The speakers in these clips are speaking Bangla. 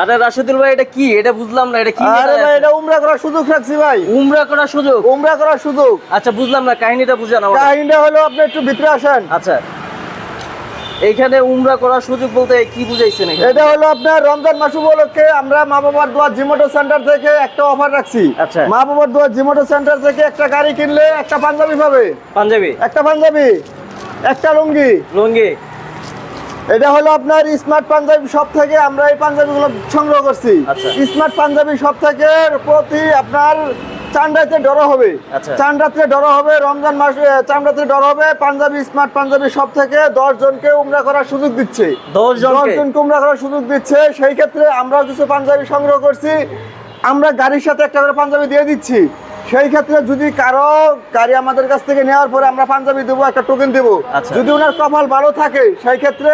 আরে রাশিদুল ভাই, এটা কি? এটা বুঝলাম না, এটা কি? আরে ভাই, এটা উমরা করার সুযোগ রাখছি ভাই। উমরা করার সুযোগ? উমরা করার সুযোগ। আচ্ছা, বুঝলাম না, কাহিনীটা বুঝান আমাকে। কাহিনীটা হলো, আপনি একটু ভিতরে আসেন। আচ্ছা, এইখানে উমরা করার সুযোগ বলতে কি বুঝাইছেন? এটা হলো আপনার রমজান মাস উপলক্ষে আমরা মা বাবার দোয়া জিমোটো সেন্টার থেকে একটা অফার রাখছি। আচ্ছা। মা বাবার দোয়া জিমোটো সেন্টার থেকে একটা গাড়ি কিনলে একটা পাঞ্জাবি পাবে। পাঞ্জাবি? একটা পাঞ্জাবি, একটা লুঙ্গি। লুঙ্গি? এটা হলো আপনার স্মার্ট পাঞ্জাবি শপ থেকে আমরা এই পাঞ্জাবিগুলো সংগ্রহ করছি। আচ্ছা। স্মার্ট পাঞ্জাবি শপ থেকে প্রতি আপনার চান্ডাতে ডর হবে। আচ্ছা। চান্ডাতে ডর হবে, রমজান মাসে চান্ডাতে ডর হবে। পাঞ্জাবি স্মার্ট পাঞ্জাবি শপ থেকে 10 জনকে উমরা করার সুযোগ দিচ্ছে। 10 জনকে উমরা করার সুযোগ দিচ্ছে। সেই ক্ষেত্রে আমরাও কিছু পাঞ্জাবি সংগ্রহ করছি। আমরা গাড়ির সাথে একটা করে পাঞ্জাবি দিয়ে দিচ্ছি। সেই ক্ষেত্রে যদি কারো গাড়ি আমাদের কাছ থেকে নেওয়ার পরে আমরা পাঞ্জাবি দেবো, একটা টোকেন দেবো। আচ্ছা। যদি ওনার কপাল ভালো থাকে সেই ক্ষেত্রে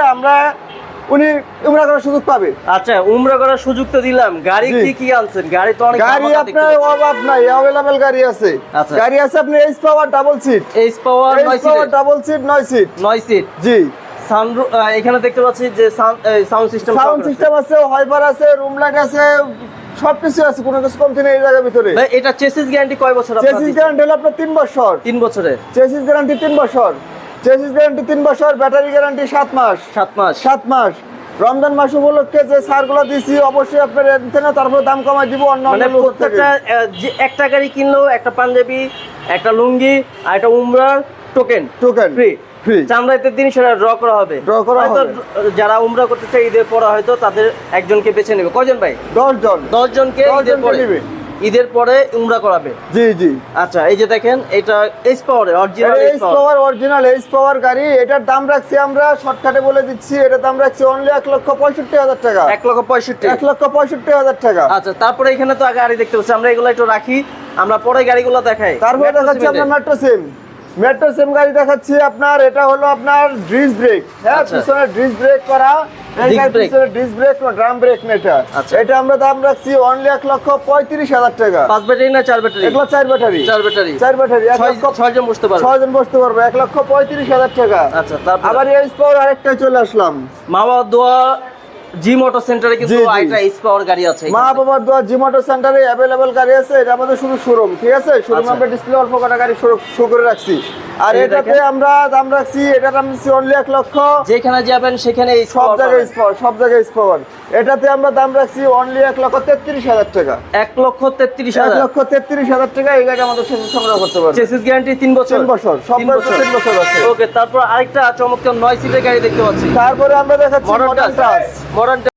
উনি উমরা করার সুযোগ পাবে। আচ্ছা, উমরা করার সুযোগ তো দিলাম, গাড়ি কি আনছেন? গাড়ি তো অনেক গাড়ি আপনার অভাব নাই, अवेलेबल গাড়ি আছে। আচ্ছা। গাড়ি আছে আপনি H power double seat. H power 9 seat. 9 seat. জি। সানরুফ এখানে দেখতে পাচ্ছি যে সাউন্ড সিস্টেম আছে, হাইপার আছে, রুম লাইট আছে, সবকিছু আছে, কোনো কিছু কমতি নেই এই জায়গার ভিতরে। ভাই, এটা চেসিস গ্যারান্টি কয় বছর আপনাদের? চেসিস গ্যারান্টি হলো আপনার 3 বছর। 3 বছরের চেসিস গ্যারান্টি 3 বছর। চেসিস গ্যারান্টি 3 বছর, ব্যাটারি গ্যারান্টি 7 মাস। 7 মাস? 7 মাস। রমজান মাস উপলক্ষে যে সারগুলো দিছি অবশ্যই আপনার এখানে তারপর দাম কমাই দিব অন্য মানে প্রত্যেকটা একটা গাড়ি কিনলেও একটা পাঞ্জাবি, একটা লুঙ্গি আর একটা উমরার টোকেন ফ্রি। চামড়াইতের দিন সেটা ড্র করা হবে। যারা উমরা করতে চায় ঈদের পরে হয়তো তাদের একজনকে বেছে নেবে। কয়জন ভাই? 10 জনকে ঈদের পরে উমরা করাবে। জি জি। আচ্ছা, এই যে দেখেন, এটা এইচ পাওয়ার অরিজিনাল এইচ পাওয়ার গাড়ি। এটার দাম রাখছি আমরা শর্টকাটে বলে দিচ্ছি, এটার দাম রাখছি অনলি 1,65,000 টাকা। 1,65,000 টাকা। আচ্ছা, তারপরে এখানে তো গাড়ি দেখতে পাচ্ছি, আমরা এগুলো একটু রাখি, আমরা পরে গাড়িগুলো দেখাই। তারপরে দেখাচ্ছি আপনার মেট্রো সিম গাড়ি দেখাচ্ছি আপনার। এটা হলো আপনার ডিস্ক ব্রেক। হ্যাঁ, পিছনে ডিস্ক ব্রেক করা। ডিস্ক ব্রেক না, ড্রাম ব্রেক না এটা। এটা আমরা দাম রাখছি অনলি 1,35,000 টাকা। 5 ব্যাটারি না 4 ব্যাটারি? 4 ব্যাটারি। 4 ব্যাটারি। 6 জন বসতে পারবে। 6 জন বসতে পারবে। 1,35,000 টাকা। আচ্ছা, তারপর আবার এই পাওয়ার আরেকটা চলে আসলাম। মা বাবার দোয়া জি মোটর সেন্টারে কিন্তু আইটা এইচ পাওয়ার গাড়ি আছে। মা বাবার দোয়া জি মোটর সেন্টারে अवेलेबल গাড়ি আছে। এটা আমাদের শুধু শোরুম, ঠিক আছে? শোরুম আমরা ডিসপ্লে অল্প কটা গাড়ি শো করে রাখছি। আর এটাতে আমরা দাম রাখছি, এটার দাম রাখছি অনলি 1 লক্ষ। যেখানে যাবেন সেখানে সব জায়গায় এইচ পাওয়ার। এটাতে আমরা দাম রাখছি অনলি 1,33,000 টাকা। 1,33,000 টাকা। এই গাড়ি আমাদের সাথে সংগ্রহ করতে পারবে। চেসিস গ্যারান্টি 3 বছর। 3 বছর। সব 3 বছর আছে। ওকে, তারপর আরেকটা চমৎকার 9 সিটের গাড়ি দেখতে পাচ্ছি। তারপরে আমরা দেখাচ্ছি মডার্ন টাচ।